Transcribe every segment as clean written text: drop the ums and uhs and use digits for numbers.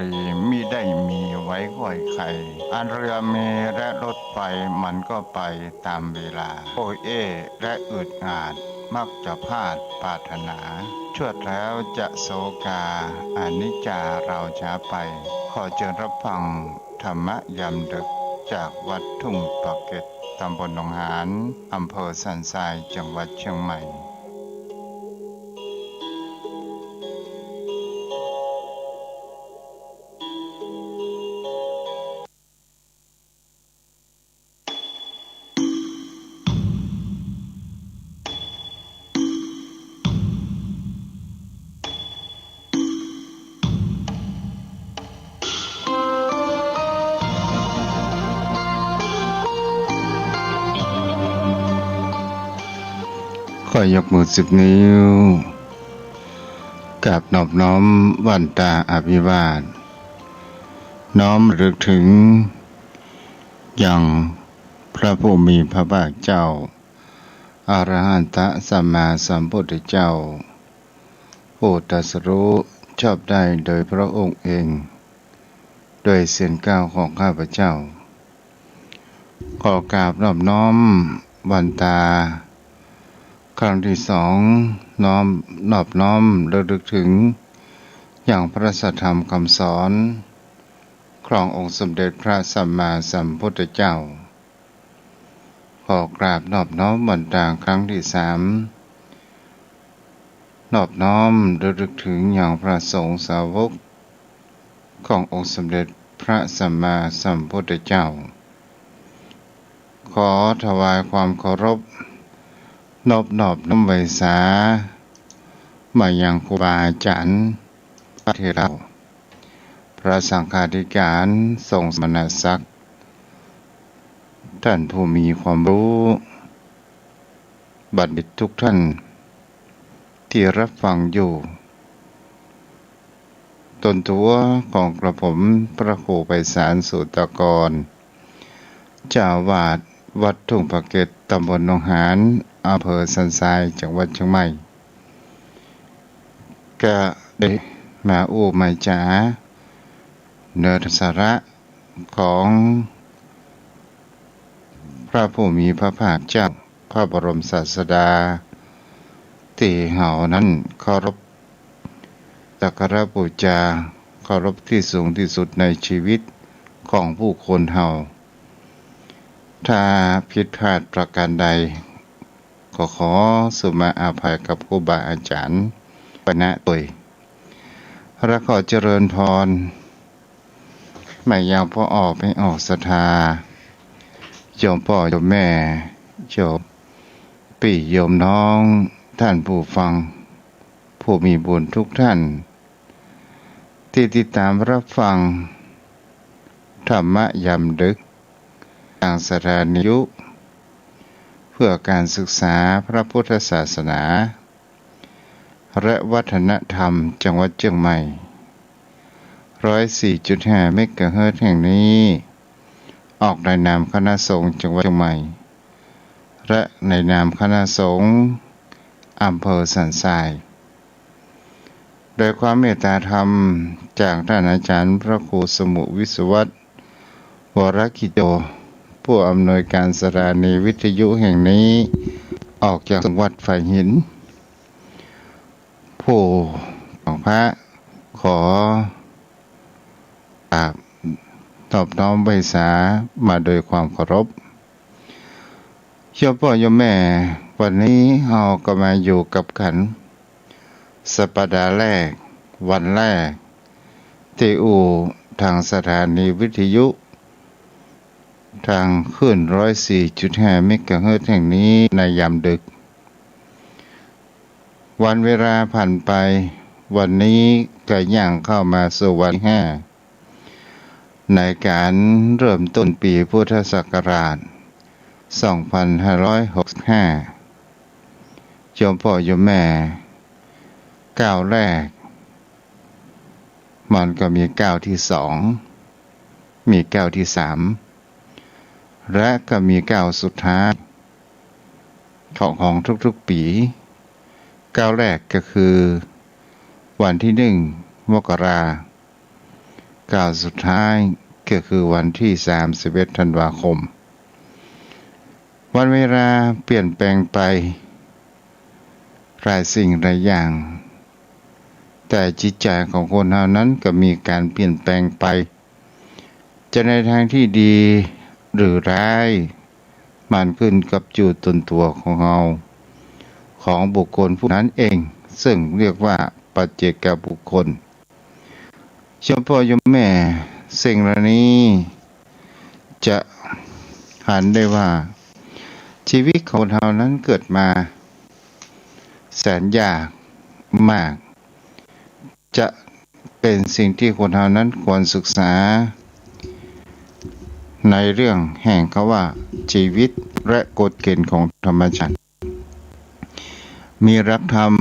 ลีมิได้มีไว้ค่อยใครอันเรือเมและรถไฟมันก็ไปตามเวลาโอเอและอึดอาดมักจะพลาดปรารถนาชวดแล้วจะโศกาอนิจจาเราช้าไปขอเชิญรับฟังธรรมยามดึกจากวัดทุ่งปากเกร็ดตำบลหนองหานอำเภอสันทรายจังหวัดเชียงใหม่ขอยกมือ10 นิ้วกับนอบน้อมวันตาอภิวาทน้อมระลึกถึงอย่างพระผู้มีพระภาคเจ้าอรหันตสัมมาสัมพุทธเจ้าผู้ตรัสรู้ชอบได้โดยพระองค์เองโดยเสียงก้าวของข้าพเจ้าขอกราบนอบน้อมวันตาครั้งที่2นอบน้อมระลึกถึงอย่างพระสัทธรรมคำสอนขององค์สมเด็จพระสัมมาสัมพุทธเจ้าขอกราบนอบน้อมวันตาครั้งที่3นอบน้อมระลึกถึงอย่างพระสงฆ์สาวกขององค์สมเด็จพระสัมมาสัมพุทธเจ้าขอถวายความเคารพนอบน้อมไว้สามายังครูบาอาจารย์พระเถระพระสังฆาธิการทรงสมณศักดิ์ท่านผู้มีความรู้บัณฑิตทุกท่านที่รับฟังอยู่ตนตัวของกระผมพระครูไพศาลสุตกรเจ้าอาวาสวัดทุ่งปากเกร็ดตำบลหนองหานอำเภอสันทรายจังหวัดเชียงใหม่ก็ได้มามาจ๋าเนื้อสาระของพระผู้มีพระภาคเจ้าพระบรมศาสดาที่เฮานั้นเคารพสักการะบูชาเคารพที่สูงที่สุดในชีวิตของผู้คนเฮาถ้าผิดพลาดประการใดก็ขอสุมาอาภัยกับครูบาอาจารย์ปณะตุยและขอเจริญพรไม่ยาวพ่อออกไม่ออกศรัทธาโยมพ่อโยมแม่โยมพี่โยมน้องท่านผู้ฟังผู้มีบุญทุกท่านที่ติดตามรับฟังธรรมยามดึกทางสถานีวิทยุเพื่อการศึกษาพระพุทธศาสนาและวัฒนธรรมจังหวัดเชียงใหม่ 104.5 เมกะเฮิรตซ์แห่งนี้ออกในนามคณะสงฆ์จังหวัดเชียงใหม่และในนามคณะสงฆ์อำเภอสันทรายโดยความเมตตาธรรมจากท่านอาจารย์พระครูสมุวิศวัตรวรกิจโยผู้อำนวยการสถานีวิทยุแห่งนี้ออกจากจังหวัดฝ่ายหินผู้ของพระขอกราบตอบน้อมใบสามาโดยความเคารพโยมพ่อโยมแม่วันนี้เราก็มาอยู่กับขันสัปดาห์แรกวันแรกที่ทางสถานีวิทยุทางขึ้น 104.5 เมกะเฮิรตซ์แห่งนี้ในยามดึกวันเวลาผ่านไปวันนี้ก็ย่างเข้ามาสู่วันที่5ในการเริ่มต้นปีพุทธศักราช 2565 โยมพ่อโยมแม่ก้าวแรกมันก็มีก้าวที่2มีก้าวที่3และก็มีก้าวสุดท้ายของทุกๆปีก้าวแรกก็คือวันที่1 มกราคม ก้าวสุดท้ายก็คือวันที่31ธันวาคมวันเวลาเปลี่ยนแปลงไปหลายสิ่งหลายอย่างแต่จิตใจของคนเรานั้นก็มีการเปลี่ยนแปลงไปจะในทางที่ดีหรือร้ายมันขึ้นกับจุดตนตัวของเราของบุคคลผู้นั้นเองซึ่งเรียกว่าปัจเจกบุคคลโยมพ่อโยมแม่สิ่งเหล่านี้จะหันได้ว่าชีวิตของเรานั้นเกิดมาแสนยากมากจะเป็นสิ่งที่คนเรานั้นควรศึกษาในเรื่องแห่งคำว่าชีวิตและกฎเกณฑ์ของธรรมชาติมีหลักธรรม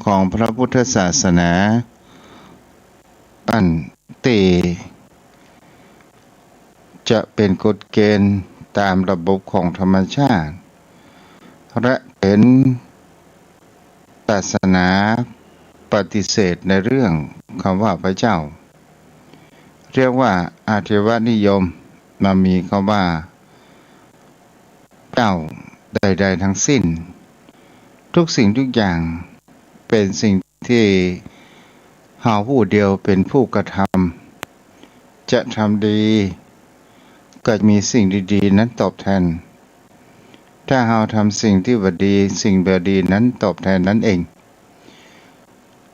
ของพระพุทธศาสนาอันจะเป็นกฎเกณฑ์ตามระบบของธรรมชาติและเป็นศาสนาปฏิเสธในเรื่องคำว่าพระเจ้าเรียกว่าอาเทวนิยมมันมีคำว่าเจ้าใดๆทั้งสิ้นทุกสิ่งทุกอย่างเป็นสิ่งที่เราผู้เดียวเป็นผู้กระทำจะทำดีก็มีสิ่งดีๆนั้นตอบแทนถ้าเราทำสิ่งที่บดีสิ่งบดีนั้นตอบแทนนั่นเอง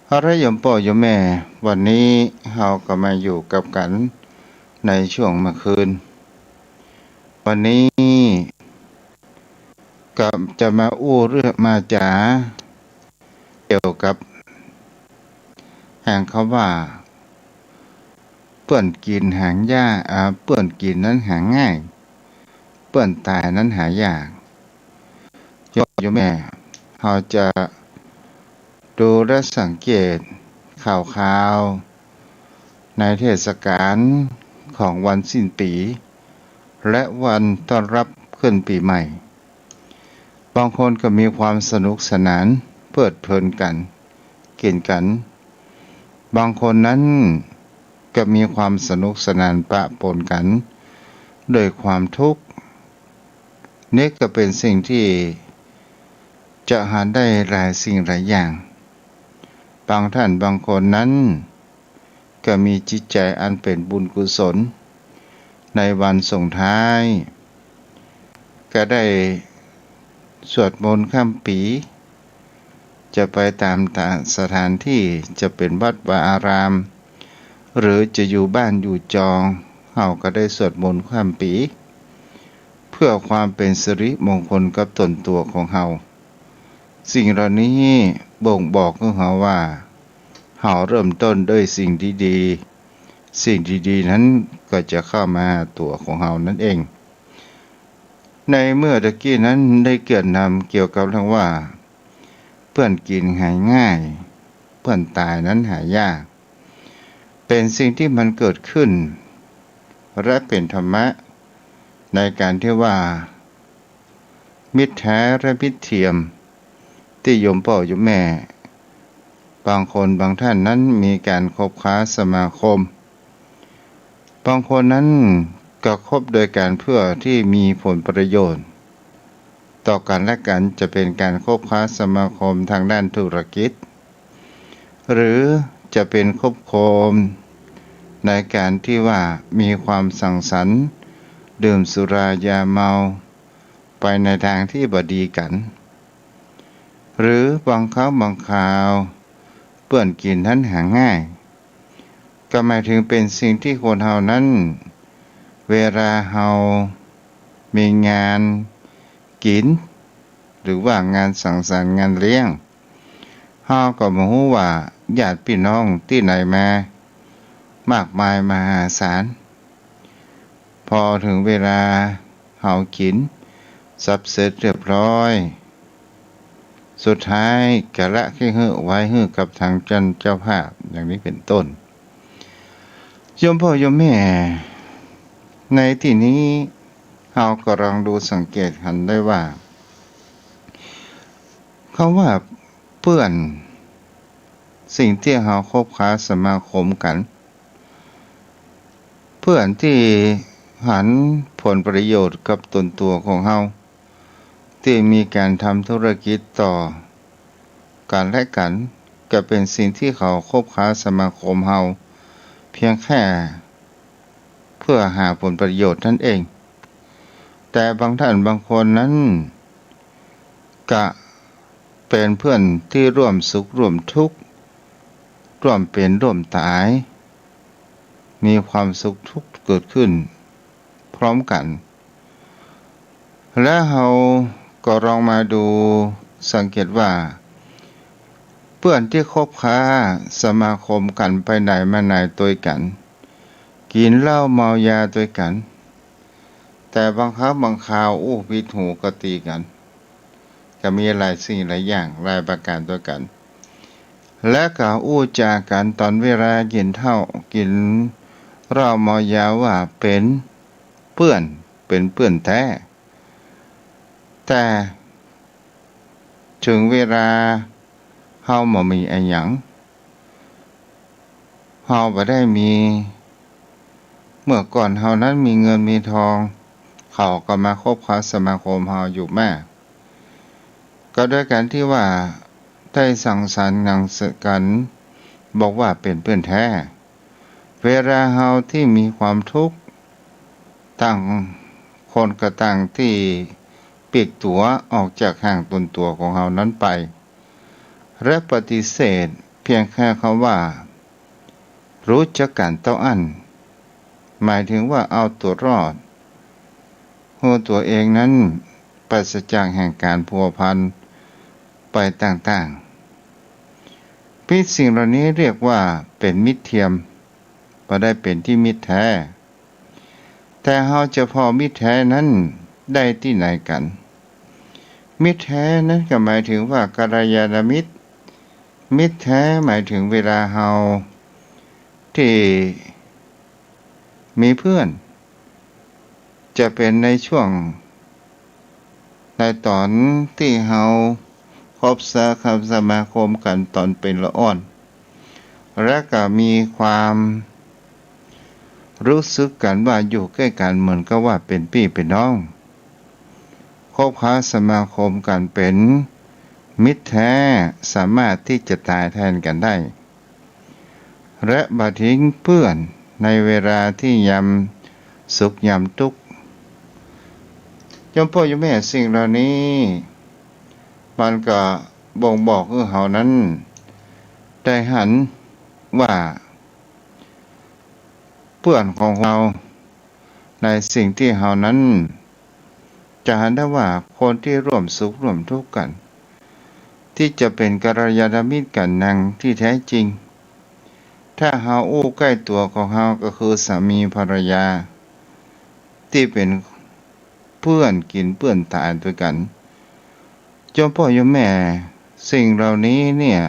เอาละโยมพ่อโยมแม่วันนี้เราก็มาอยู่กับกันในช่วงเมื่อคืนวันนี้ก็จะมาเรื่องมาจ๋าเกี่ยวกับแห่งคำว่าเปื้อนกินหางยากเปื้อนกินนั้นหาง่ายเปื้อนตายนั้นหายากโยมแม่เราจะดูและสังเกตข่าวในเทศกาลของวันสิ้นปีและวันต้อนรับขึ้นปีใหม่บางคนก็มีความสนุกสนานเพลิดเพลินกันกินกันบางคนนั้นก็มีความสนุกสนานปะปนกันโดยความทุกข์นี่ก็เป็นสิ่งที่จะหาได้หลายสิ่งหลายอย่างบางท่านบางคนนั้นก็มีจิตใจอันเป็นบุญกุศลในวันส่งท้ายก็ได้สวดมนต์ข้ามปีจะไปตามสถานที่จะเป็นวัดวาอารามหรือจะอยู่บ้านอยู่จองเราก็ได้สวดมนต์ข้ามปีเพื่อความเป็นสิริมงคลกับตนตัวของเราสิ่งเหล่านี้บ่งบอกกับเราว่าเราเริ่มต้นด้วยสิ่งดีๆสิ่งดีๆนั้นก็จะเข้ามาตัวของเรานั่นเองในเมื่อตะกี้นั้นได้เกิดนำเกี่ยวกับเรื่องว่าเพื่อนกินหายง่ายเพื่อนตายนั้นหายากเป็นสิ่งที่มันเกิดขึ้นและเป็นธรรมะในการที่ว่ามิตรแท้และมิตรเทียมที่โยมพ่อโยมแม่บางคนบางท่านนั้นมีการคบค้าสมาคมบางคนนั้นก็คบโดยการเพื่อที่มีผลประโยชน์ต่อกันและกันจะเป็นการคบค้าสมาคมทางด้านธุรกิจหรือจะเป็นคบโคมในการที่ว่ามีความสังสรรค์ดื่มสุรายาเมาไปในทางที่บดีกันหรือบางครั้งบางคราวเปื้อนกินนั้นหาง่ายก็หมายถึงเป็นสิ่งที่คนเฮานั้นเวลาเฮามีงานกินหรือว่างานสังสรรค์งานเลี้ยงเฮาก็บ่ฮู้ว่าญาติพี่น้องที่ไหนมามากมายมหาศาลพอถึงเวลาเฮากินสับเสร็จเรียบร้อยสุดท้ายกะละขี้หื้อไว้หื้อกับทางเจ้าภาพอย่างนี้เป็นต้นโยมพ่อโยมแม่ในที่นี้เรากำลังดูสังเกตเห็นได้ว่าคำว่าเพื่อนสิ่งที่เราคบค้าสมาคมกัน พื่อนที่หันผลประโยชน์กับตนตัวของเฮาที่มีการทำธุรกิจต่อกันและกันก็เป็นสิ่งที่เขาคบค้าสมาคมเฮาเพียงแค่เพื่อหาผลประโยชน์นั่นเองแต่บางท่านบางคนนั้นก็เป็นเพื่อนที่ร่วมสุขร่วมทุกข์ร่วมเป็นร่วมตายมีความสุขทุกข์เกิดขึ้นพร้อมกันและเราก็ลองมาดูสังเกตว่าเพื่อนที่คบค้าสมาคมกันไปไหนมาไหนตัวกันกินเหล้าเมายาตัวกันแต่บางครั้งบางคราวผิดหูก็ตีกันก็มีหลายสิ่งหลายอย่างหลายประการตัวกันและก็จากันตอนเวลากินเหล้าเมายาว่าเป็นเพื่อนแท้แต่ถึงเวลาเฮาบ่มีอิหยังเฮาบ่ได้มีเมื่อก่อนเฮานั้นมีเงินมีทองเขาก็มาคบค้าสมาคมเฮาอยู่มากก็ด้วยกันที่ว่าได้สังสรรค์กันบอกว่าเป็นเพื่อนแท้เวลาเฮาที่มีความทุกข์ต่างคนก็ต่างที่ปีกตัวออกจากห่างตนตัวของเฮานั้นไปและปฏิเสธเพียงแค่คำว่ารู้จักกันต้องอั้นหมายถึงว่าเอาตัวรอดตัวเองนั้นปราศจากแห่งการพัวพันไปต่างๆพิสิ่งเหล่านี้เรียกว่าเป็นมิตรเทียมบ่ได้เป็นที่มิตรแท้แต่เฮาจะพอมิตรแท้นั้นได้ที่ไหนกันมิตรแท้นั้นก็หมายถึงว่ากัลยาณมิตรแท้หมายถึงเวลาเฮาที่มีเพื่อนจะเป็นในช่วงในตอนที่เฮาคบสมาคมกันตอนเป็นละอ่อนและก็มีความรู้สึกกันว่าอยู่ใกล้กันเหมือนกับว่าเป็นพี่เป็นน้องคบค้าสมาคมกันเป็นมิตรแท้สามารถที่จะตายแทนกันได้และบ่ทิ้งเพื่อนในเวลาที่ยามสุขยามทุกข์ยมพ่อยมแม่สิ่งเหล่านี้มันก็บ่งบอกให้เฮานั้นได้หันว่าเพื่อนของเราในสิ่งที่เฮานั้นจะหันได้ว่าคนที่ร่วมสุขร่วมทุกข์กันที่จะเป็นกัลยาณมิตรกันนังที่แท้จริงถ้าเฮาใกล้ตัวของเฮาก็คือสามีภรรยาที่เป็นเพื่อนกินเพื่อนตายด้วยกันจมพ่อยมแม่สิ่งเหล่านี้เนี่ย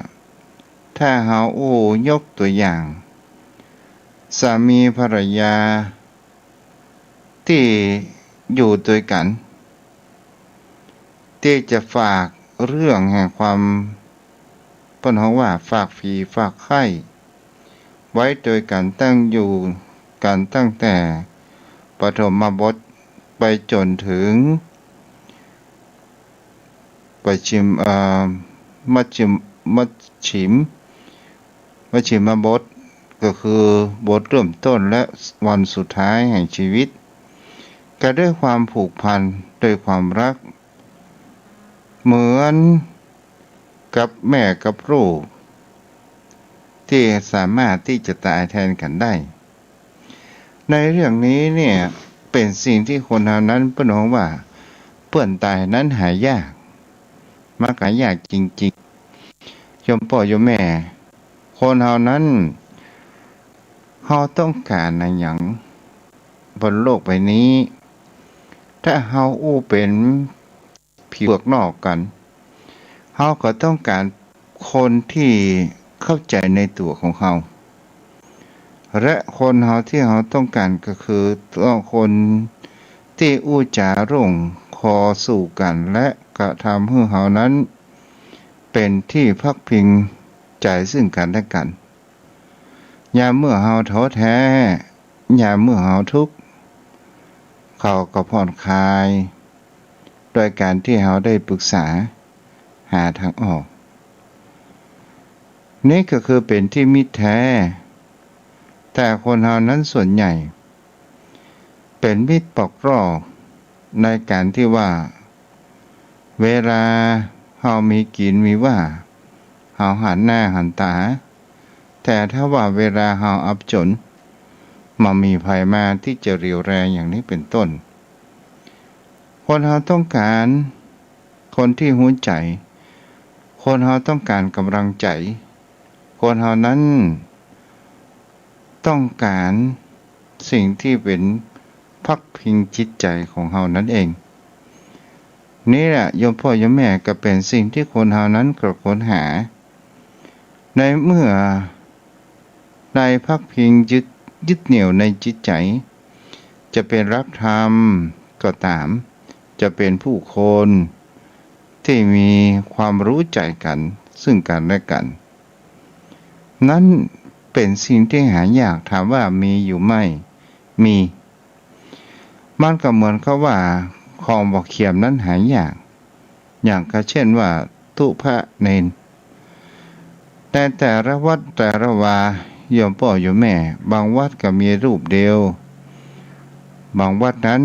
ถ้าเฮายกตัวอย่างสามีภรรยาที่อยู่ด้วยกันที่จะฝากเรื่องแห่งความเพิ่นฮ้องว่าฝากฝีฝากไข้ไว้โดยการตั้งอยู่กันตั้งแต่ปฐมบทไปจนถึงมัชชิมบทก็คือบทเริ่มต้นและวันสุดท้ายแห่งชีวิตก็ด้วยความผูกพันด้วยความรักเหมือนกับแม่กับลูกที่สามารถที่จะตายแทนกันได้ในเรื่องนี้เนี่ยเป็นสิ่งที่คนเหล่านั้นเพิ่นว่าเพื่อนตายนั้นหายากมักหายากจริงๆยมพ่อยมแม่คนเหล่านั้นเฮาต้องการในหยังบนโลกใบนี้ถ้าเฮาเป็นผิวเปลือกนอกกันเฮาก็ต้องการคนที่เข้าใจในตัวของเฮาและคนเฮาที่เฮาต้องการก็คือต้องคนที่จาร่งคอสู่กันและกระทำให้เฮานั้นเป็นที่พักพิงใจซึ่งกันและกันยามเมื่อเฮาท้อแท้ ยามเมื่อเฮาทุกข์เขาก็ผ่อนคลายโดยการที่เฮาได้ปรึกษาหาทางออกนี่ก็คือเป็นที่มิตรแท้แต่คนเฮานั้นส่วนใหญ่เป็นมิตรปอกรอกในการที่ว่าเวลาเฮามีกินมีว่าเฮาหันหน้าหันตาแต่ถ้าว่าเวลาเฮาอับจนมามีภัยมาที่จะเรียวแรงอย่างนี้เป็นต้นคนเฮาต้องการคนที่หัวใจคนเฮาต้องการกำลังใจคนเฮานั้นต้องการสิ่งที่เป็นพักพิงจิตใจของเฮานั่นเองนี่แหละโยมพ่อโยมแม่ก็เป็นสิ่งที่คนเฮานั้นกระค้นหาในเมื่อได้พักพิงยึดเหนี่ยวในจิตใจจะเป็นรักธรรมก็ตามจะเป็นผู้คนที่มีความรู้ใจกันซึ่งกันและกันนั้นเป็นสิ่งที่หายากถามว่ามีอยู่ไหมมีมันก็เหมือนเขาว่าของบอกเขียมนั้นหายากอย่างก็เช่นว่าตุพระเนนแต่ละวัดแต่ละวาโยมพ่อโยมแม่บางวัดก็มีรูปเดียวบางวัดนั้น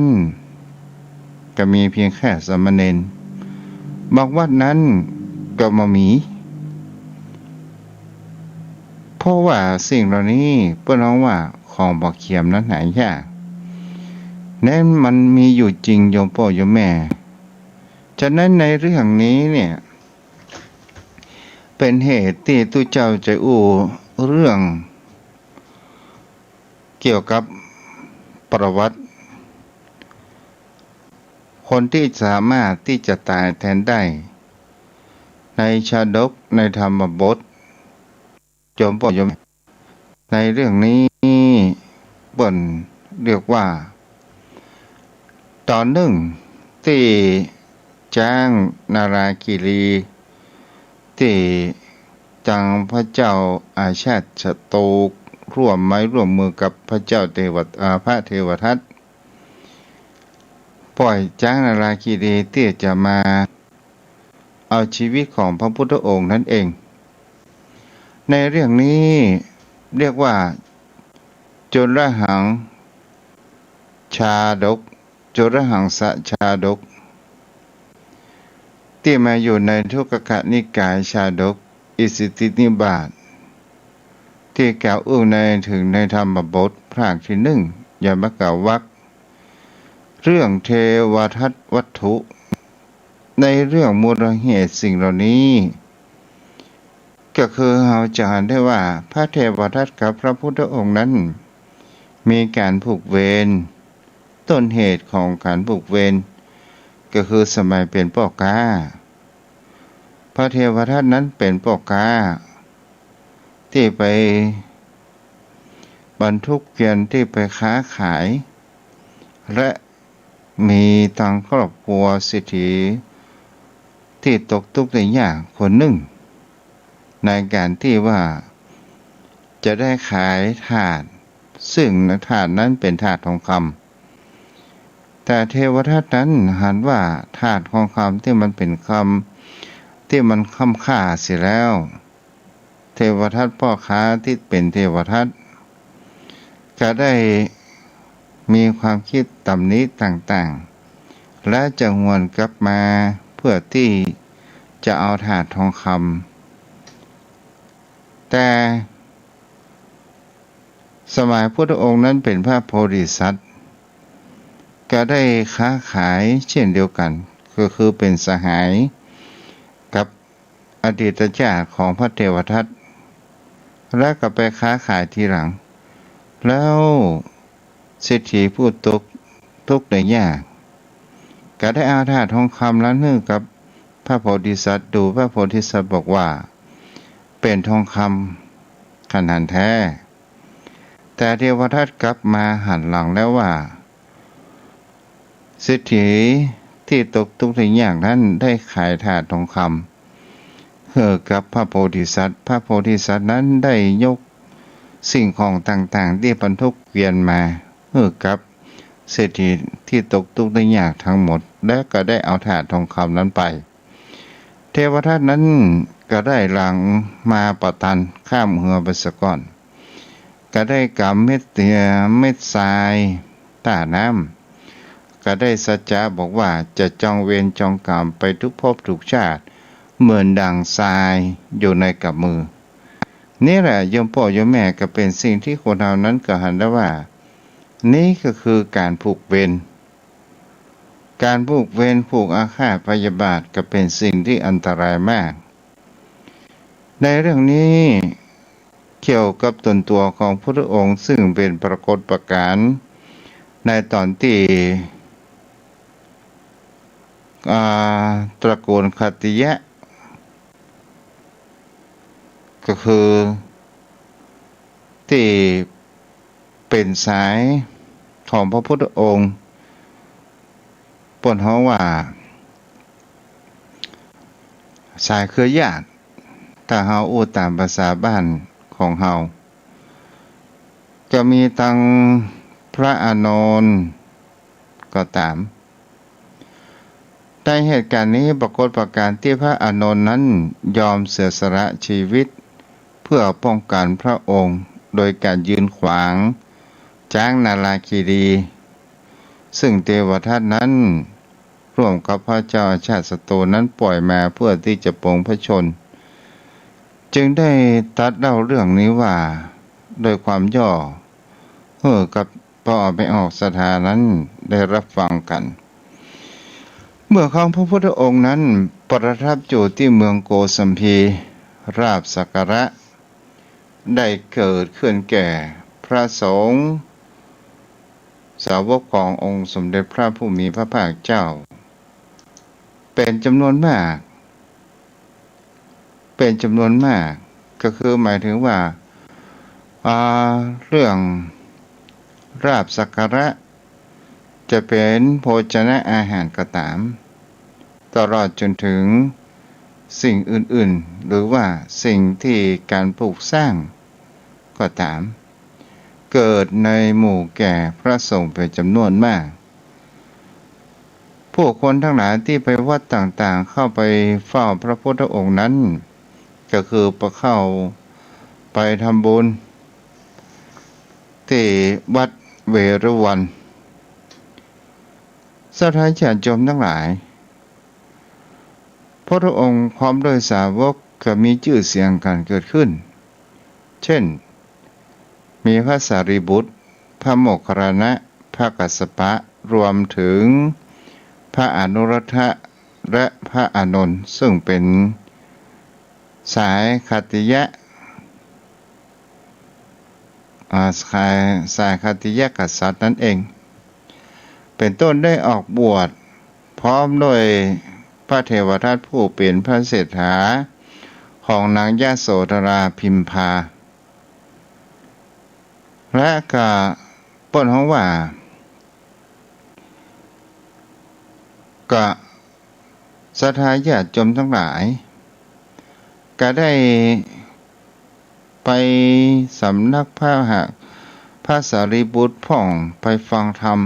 ก็มีเพียงแค่สามเณรบางวัดนั้นก็มามีเพราะว่าสิ่งเหล่านี้เพื่อนน้องว่าของบอกเขียมนั้นหายากนั้นมันมีอยู่จริงโยมพ่อโยมแม่ฉะนั้นในเรื่องนี้เนี่ยเป็นเหตุที่ตุเจ้าจะเรื่องเกี่ยวกับประวัติคนที่สามารถที่จะตายแทนได้ในชาดกในธรรมบทโยมพ่อโยมในเรื่องนี้เปิ้นเรียกว่าตอนหนึ่งที่จ้างนาราคิรีที่จังพระเจ้าอาชาติชโตร่วมไม้ร่วมมือกับพระเจ้าพระเทวทัตปล่อยจ้างนาราคิรีที่จะมาเอาชีวิตของพระพุทธองค์นั่นเองในเรื่องนี้เรียกว่าจุลหังชาดกจุลหังสชาดกที่มาอยู่ในทุกขนิกายชาดกอิสิตินิบาตที่กล่าวอ้างในถึงในธรรมบทภาคที่หนึ่งยามกล่าววรรคเรื่องเทวทัตวัตถุในเรื่องมูลเหตุสิ่งเหล่านี้ก็คือเราจะเห็นได้ว่าพระเทวทัตกับพระพุทธองค์นั้นมีการผูกเวรต้นเหตุของการผูกเวรก็คือสมัยเป็นพ่อกาพระเทวทัตนั้นเป็นพ่อกาที่ไปบรรทุกเกวียนที่ไปค้าขายและมีทางครอบครัวเศรษฐีที่ตกทุกข์ได้ยากคนหนึ่งในการที่ว่าจะได้ขายถาดซึ่งถาดนั้นเป็นถาดทองคำแต่เทวทัตนั้นหันว่าถาดทองคำที่มันเป็นคำที่มันค่ำค่าเสียแล้วเทวทัตพ่อค้าที่เป็นเทวทัตก็ได้มีความคิดตำหนิต่างๆและจะหวนกลับมาเพื่อที่จะเอาถาดทองคำแต่สมัยพุทธองค์นั้นเป็นพระโพธิสัตว์ก็ได้ค้าขายเช่นเดียวกันก็คือเป็นสหายกับอดีตเจ้าของพระเทวทัตและก็ไปค้าขายทีหลังแล้วเศรษฐีผู้ทุกข์ได้ยากก็ได้เอาถาดทองคำนั้นให้กับพระโพธิสัตว์ดูพระโพธิสัตว์บอกว่าเป็นทองคำขนาดแท้แต่เทวทัตกลับมาหันหลังแล้วว่าเศรษฐีที่ตกทุกข์ได้ยากนั้นได้ขายถาดทองคำให้กับพระโพธิสัตว์พระโพธิสัตว์นั้นได้ยก สิ่งของต่างๆที่บรรทุกเกวียนมากับเศรษฐีที่ตกทุกข์ได้ยากทั้งหมดและก็ได้เอาถาดทองคำนั้นไปเทวทัตนั้นก็ได้หลังมาประทานข้ามเหือไปซะก่อนก็ได้กำเม็ดทรายต้าน้ำก็ได้สัจจะบอกว่าจะจองเวรจองกรรมไปทุกภพทุกชาติเหมือนดังทรายอยู่ในกับมือนี่แหละโยมพ่อโยมแม่ก็เป็นสิ่งที่คนเรานั้นก็หันได้ว่านี่ก็คือการผูกเวรการผูกเวรผูกอาฆาตพยาบาทก็เป็นสิ่งที่อันตรายมากในเรื่องนี้เกี่ยวกับตนตัวของพระองค์ซึ่งเป็นปรากฏการณ์ในตอนที่ตระกูลขัตติยะก็คือที่เป็นสายของพระพุทธองค์ปนเขาว่าสายเครือญาติถ้าเฮาอู้ตามภาษาบ้านของเฮาจะมีตังพระอานนท์ก็ตามในเหตุการณ์นี้ปรากฏประการที่พระอานนท์นั้นยอมเสียสละชีวิตเพื่อป้องกันพระองค์โดยการยืนขวางจ้างนาราคีรีซึ่งเทวทัตนั้นร่วมกับพระเจ้าอาชาติศัตรูนั้นปล่อยมาเพื่อที่จะปลงพระชนจึงได้ตัดเล่าเรื่องนี้ว่าโดยความย่อกับพอไปออกสถานั้นได้รับฟังกันเมื่อครั้งพระพุทธองค์นั้นประทับอยู่ที่เมืองโกสัมพีราบสักการะได้เกิดขึ้นแก่พระสงฆ์สาวกขององค์สมเด็จพระผู้มีพระภาคเจ้าเป็นจำนวนมากก็คือหมายถึงว่าเรื่องราบสักการะจะเป็นโภชนะอาหารก็ตามตลอดจนถึงสิ่งอื่นๆหรือว่าสิ่งที่การปลูกสร้างก็ตามเกิดในหมู่แก่พระสงฆ์เป็นจำนวนมากผู้คนทั้งหลายที่ไปวัดต่างๆเข้าไปเฝ้าพระพุทธองค์นั้นก็คือไปเข้าไปทำบุญที่วัดเวรุวันสถานญาติโยมทั้งหลายพระองค์พร้อมด้วยสาวกก็มีชื่อเสียงกันเกิดขึ้นเช่นมีพระสารีบุตรพระโมคคัลลานะพระกัสสปะรวมถึงพระอนุรุทธะและพระอานนท์ซึ่งเป็นสายขัตติยะสายขัตติยะกษัตริย์นั่นเองเป็นต้นได้ออกบวชพร้อมด้วยพระเทวทัตผู้เป็นพระเศรษฐาของนางยโสธราพิมพาและก็ป้นของว่าก็ศรัทธาญาติโยมทั้งหลายก็ได้ไปสำนักพระสารีบุตรพ่องไปฟังธรรม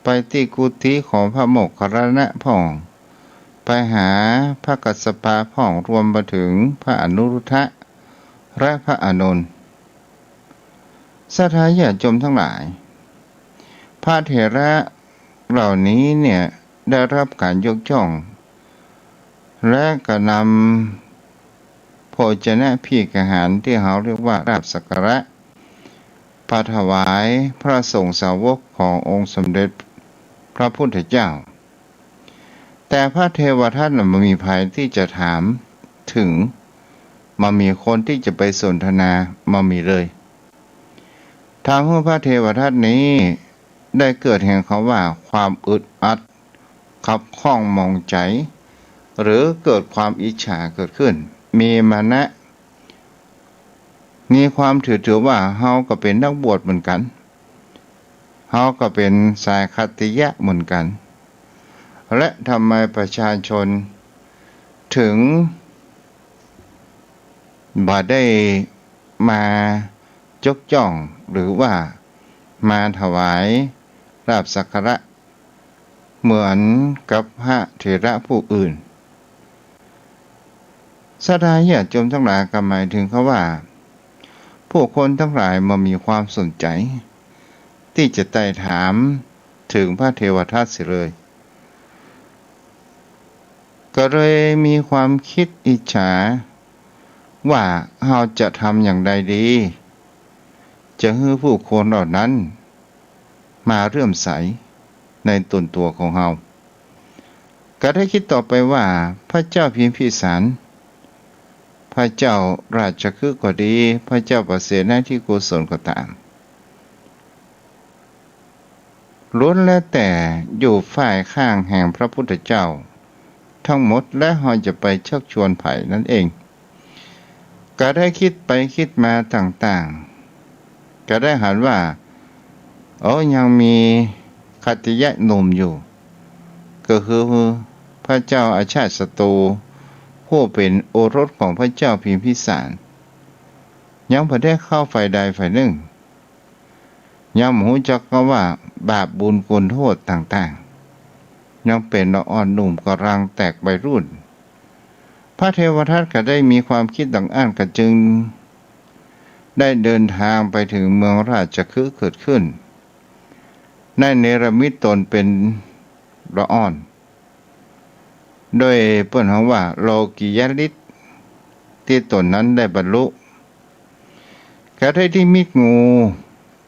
ไปที่กุฏิของพระโมคคัลลานะพ่องไปหาพระกัสสปะพ่องรวมไปถึงพระอนุรุทธะและพระอานนท์ศรัทธาญาติโยมทั้งหลายพระเถระเหล่านี้เนี่ยได้รับการยกย่องและก็นำโภชนะพีกอาหารที่เขาเรียกว่าราบสักการะปาถวายพระสงฆ์สาวกขององค์สมเด็จพระพุทธเจ้าแต่พระเทวทัตมันมีภัยที่จะถามถึงมามีคนที่จะไปสนทนามามีเลยทำให้พระเทวทัตนี้ได้เกิดแห่งคำว่าความอึดอัดขับข้องมองใจหรือเกิดความอิจฉาเกิดขึ้นมีมานะมีความถือว่าเฮาก็เป็นนักบวชเหมือนกันเฮาก็เป็นสายขัตติยะเหมือนกันและทำไมประชาชนถึงบ่ได้มา ยกย่องหรือว่ามาถวายราบสักการะเหมือนกับพระเถระผู้อื่นศรัทธาญาติโยมทั้งหลายก็หมายถึงเขาว่าผู้คนทั้งหลายมามีความสนใจที่จะไต่ถามถึงพระเทวทัตเสียเลยก็เลยมีความคิดอิจฉาว่าเราจะทำอย่างใดดีจะให้ผู้คนเหล่านั้นมาเลื่อมใสในตนตัวของเราก็ได้คิดต่อไปว่าพระเจ้าพิมพิสารพระเจ้าราชคฤห์ก็ดีพระเจ้าประเสนที่โกศลก็ตามล้วนแล้วแต่อยู่ฝ่ายข้างแห่งพระพุทธเจ้าทั้งหมดและเราจะไปชักชวนไผ่นั่นเองก็ได้คิดไปคิดมาต่างๆก็ได้หันว่ายังมีขัตติยะหนุ่มอยู่ก็คือพระเจ้าอาชาติศัตรูผู้เป็นโอรสของพระเจ้าพิมพิสารยังพอได้เข้าฝ่ายใดฝ่ายหนึ่งยังหูจักก็ว่าบาปบุญคุณโทษต่างๆยังเป็นละอ่อนหนุ่มกำลังแตกใบรุ่นพระเทวทัตก็ได้มีความคิดต่างอ่านก็จึงได้เดินทางไปถึงเมืองราชคฤห์เกิดขึ้นได้เนรมิตตนเป็นละอ่อนโดยเปิ้นว่าโลกิยฤทธิ์ที่ตนนั้นได้บรรลุก็ได้ที่มิดงู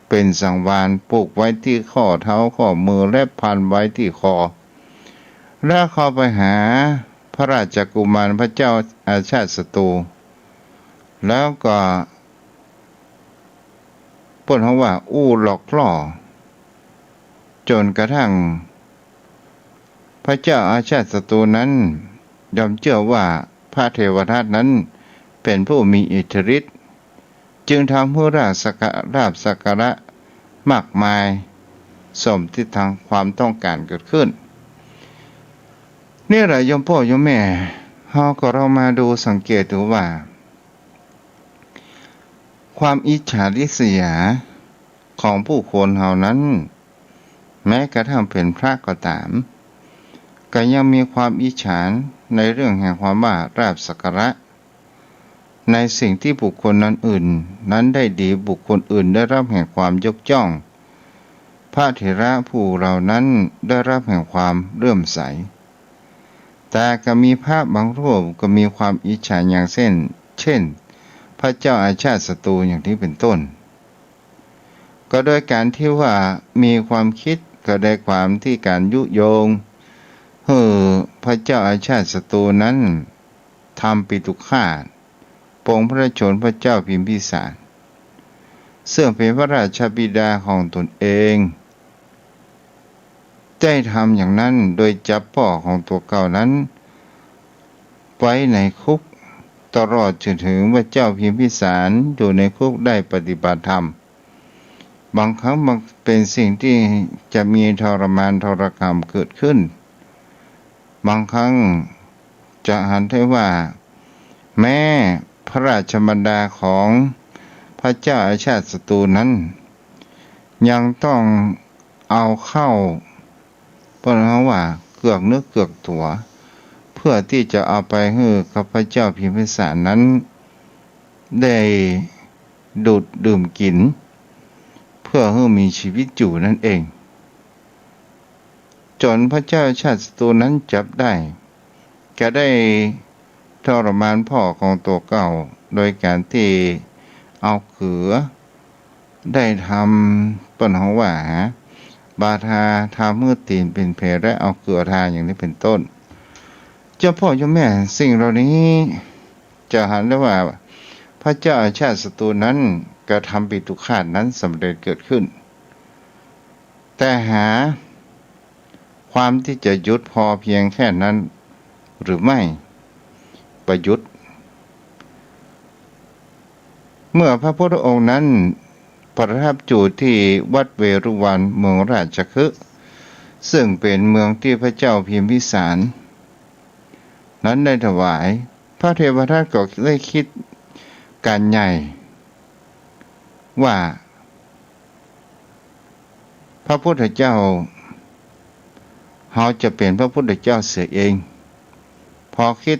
เป็นสังวาลปลูกไว้ที่ข้อเท้าข้อมือและพันไว้ที่คอแล้วเข้าไปหาพระราชกุมารพระเจ้าอาชาติศัตรูแล้วก็เปิ้นว่าหลอกล่อจนกระทั่งพระเจ้าอาชาติศัตรูนั้นยอมเชื่อว่าพระเทวทัตนั้นเป็นผู้มีอิทธิฤทธิ์จึงทำให้ราบสักการะมากมายสมที่ทางความต้องการเกิดขึ้นนี่แหละโยมพ่อโยมแม่เรามาดูสังเกตดูว่าความอิจฉาริษยาของผู้คนเหล่านั้นแม้กระทั่งเป็นพระก็ตามก็ยังมีความอิจฉาในเรื่องแห่งความว่าราบสักการะในสิ่งที่บุคคลนั้นอื่นนั้นได้ดีบุคคลอื่นได้รับแห่งความยกย่องพระเถระผู้เหล่านั้นได้รับแห่งความเลื่อมใสแต่ก็มีพระบางรูปก็มีความอิจฉาอย่างเช่นพระเจ้าอาชาติศัตรูอย่างที่เป็นต้นก็โดยการที่ว่ามีความคิดก็ได้ความที่การยุโยงพระเจ้าอาชาติศัตรูนั้นทำปิตุฆาตปองพระชนพระเจ้าพิมพิสารซึ่งเป็นพระราชบิดาของตนเองได้ทำอย่างนั้นโดยจับพ่อของตัวเก่านั้นไว้ในคุกตลอดจนถึงพระเจ้าพิมพิสารอยู่ในคุกได้ปฏิบัติธรรมบางครั้งบางเป็นสิ่งที่จะมีทรมานทรกรรมเกิดขึ้นบางครั้งจะหันได้ว่าแม้พระราชบรรดาของพระเจ้าอาชาติศัตรูนั้นยังต้องเอาเข้าเพราะว่าเกือกเนื้อเกือกตัวเพื่อที่จะเอาไปให้ข้าพเจ้าพิมพิสารนั้นได้ดูดดื่มกินเพื่อให้มีชีวิตอยู่นั่นเองจนพระเจ้าชาติศัตรูนั้นจับได้ก็ได้ทรมานพ่อของตัวเก่าโดยการที่เอาเขือได้ทำต้นหัวหวาบาทาทามือตีนเป็นแผลและเอาเกลือทาอย่างนี้เป็นต้นเจ้าพ่อเจ้าแม่สิ่งเหล่านี้จะหันได้ว่าพระเจ้าอาชาติศัตรูนั้นกระทำปิตุฆาตนั้นสำเร็จเกิดขึ้นแต่หาความที่จะยุดพอเพียงแค่นั้นหรือไม่ประยุทธ์เมื่อพระพุทธองค์นั้นประทับอยู่ที่วัดเวรุวันเมืองราชคฤห์ซึ่งเป็นเมืองที่พระเจ้าพิมพิสารนั้นได้ถวายพระเทวทัตก็ได้คิดการใหญ่ ว่าพระพุทธเจ้าเขาจะเป็นพระพุทธเจ้าเสียเองพอคิด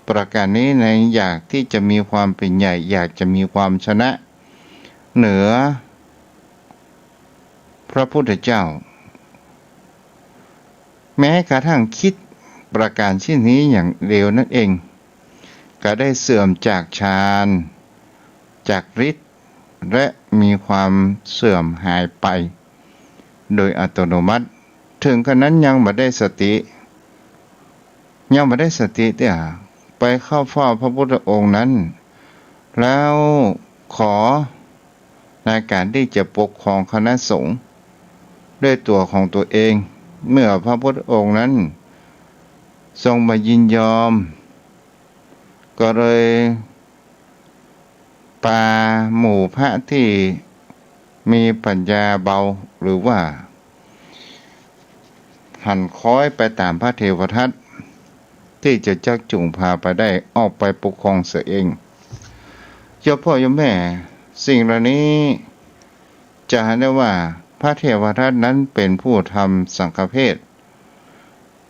ประการนี้ในอยากที่จะมีความเป็นใหญ่อยากจะมีความชนะเหนือพระพุทธเจ้าแม้กระทั่งคิดประการเช่นนี้อย่างเร็วนั่นเองก็ได้เสื่อมจากฌานจากฤทธิ์และมีความเสื่อมหายไปโดยอัตโนมัติถึงขนาดนั้นยังไม่ได้สติแต่ไปเข้าเฝ้าพระพุทธองค์นั้นแล้วขอในการที่จะปกครองคณะสงฆ์ด้วยตัวของตัวเองเมื่อพระพุทธองค์นั้นทรงมายินยอมก็เลยปาหมู่พระที่มีปัญญาเบาหรือว่าหันค้อยไปตามพระเทวทัตที่จะจักจูงพาไปได้ออกไปปกครองเสียเองเจ้าพ่อโยมแม่สิ่งเหล่านี้จะเห็นได้ว่าพระเทวทัตนั้นเป็นผู้ทำสังฆเพศ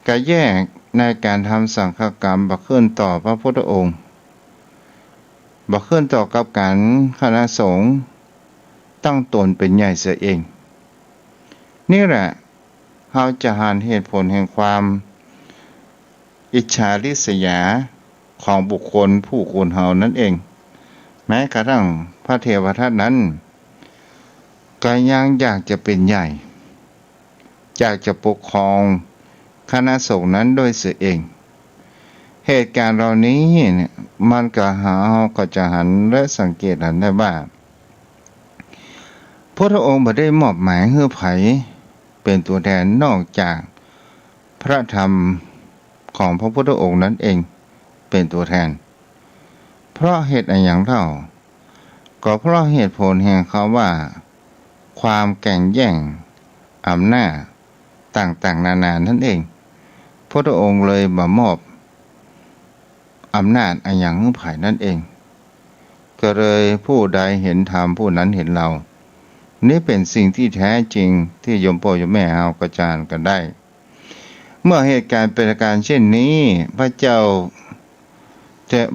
ก็แยกในการทำสังฆกรรมบักขึ้นต่อพระพุทธองค์บักขึ้นต่อกับการคณะสงฆ์ตั้งตนเป็นใหญ่เสียเองนี่แหละเราจะหาเหตุผลแห่งความอิจฉาริษยาของบุคคลผู้คนเฮานั่นเองแม้กระทั่งพระเทวทัตนั้นก็ยังอยากจะเป็นใหญ่อยากจะปกครองคณะสงฆ์นั้นโดยเสียเองเหตุการณ์เหล่านี้เนี่ยมันก็จะหันและสังเกตเห็นได้ว่าพระองค์บ่ได้มอบหมายให้ไผเป็นตัวแทนนอกจากพระธรรมของพระพุทธองค์นั้นเองเป็นตัวแทนเพราะเหตุอย่างเท่าก็เพราะเหตุผลแห่งเขาว่าความแข่งแย่งอำนาจต่างๆนานานั่นเองพระองค์เลยมามอบอำนาจอย่างให้ไผนั่นเองก็เลยผู้ใดเห็นธรรมผู้นั้นเห็นเรานี่เป็นสิ่งที่แท้จริงที่โยมพ่อโยมแม่เอากระจานกันได้เมื่อเหตุการณ์เป็นการเช่นนี้พระเจ้า